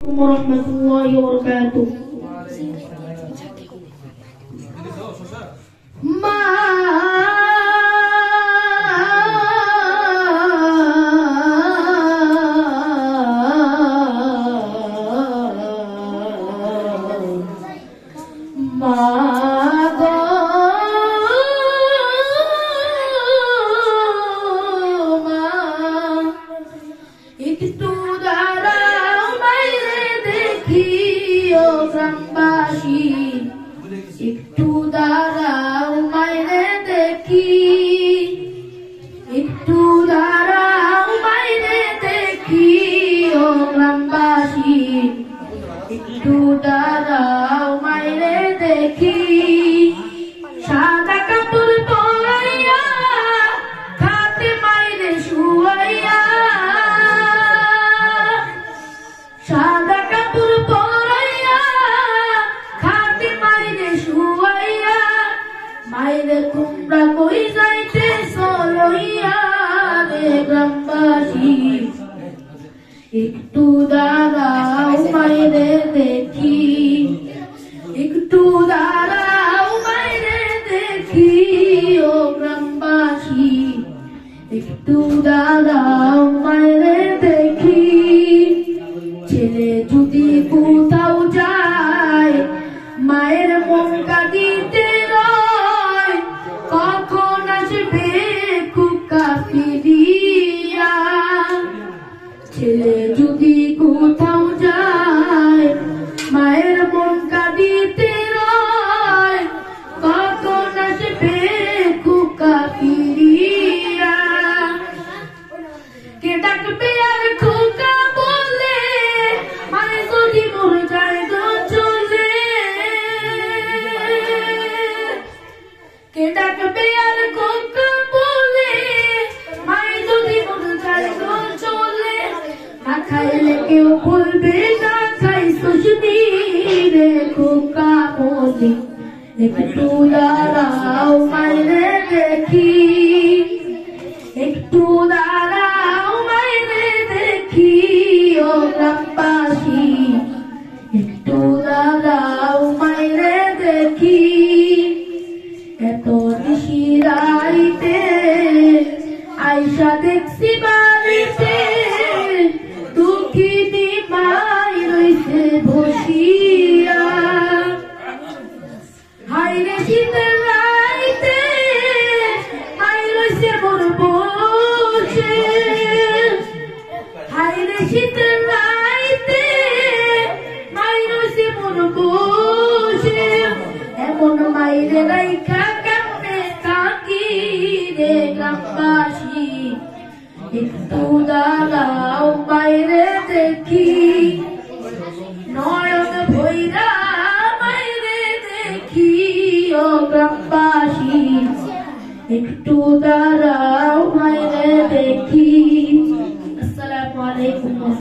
warahmatullahi wabarakatuh. একটু দাঁড়াও মাইরে দেখি, একটু দাঁড়াও মাইরে দেখি ও গ্রামবাসী, একটু দাঁড়াও মাইরে দেখি। সাদা কাপড় পরাইয়া খাটে মাইরে শুয়াইয়া, সাদা কাপড় পরাইয়া খাটে মাইরে শুয়াইয়া, মাইরে তোমরা কই যাইতে চলইয়া রে গ্রামবাসী, একটু দাঁড়াও মাইরে দেখি, একটু দাঁড়াও মাইরে দেখি ও গ্রামবাসী, একটু দাঁড়াও মাইরে দেখি। ছেলে যদি কোথাও যায় মায়ের মন কাঁদিতে রয়, কখন আসবে কুকা ফিরিয়া। ছেলে যদি কোথাও যায় মায়ের মন কাঁদিতে রয়, কখন আসবে কুকা ফিরিয়া। কে ডাকবে আর খোকা বলে মায়ে যদি মরে যায় গো চলে, কে ডাকবে আর খোকা বলে মায়ে যদি মরে যায় গো চলে। না খাইলে কেউ বলবে না খাইছো শুনি রে খোকা বলে, একটু দাঁড়াও মাইরে দেখি, একটু দাঁড়াও মাইরে দেখি ও গ্রামবাসী, একটু দাঁড়াও মাইরে দেখি। এত নিশিরাইতে আইসা দেখছি বাড়িতে, দুঃখিনী মাই রইছে বসিয়া। হাইরে শীতের রাইতে মাই রইছে মোর বসে, হাইরে শীতের রাইতে মাই রইছে মোর বসে। এমন মাইরে রাইখা কেমনে থাকি রে গ্রামবাসী, একটু দাঁড়াও মাইরে দেখি। নয়ন ভৈরা মাইরে দেখি ও গ্রামবাসী, একটু দাঁড়াও।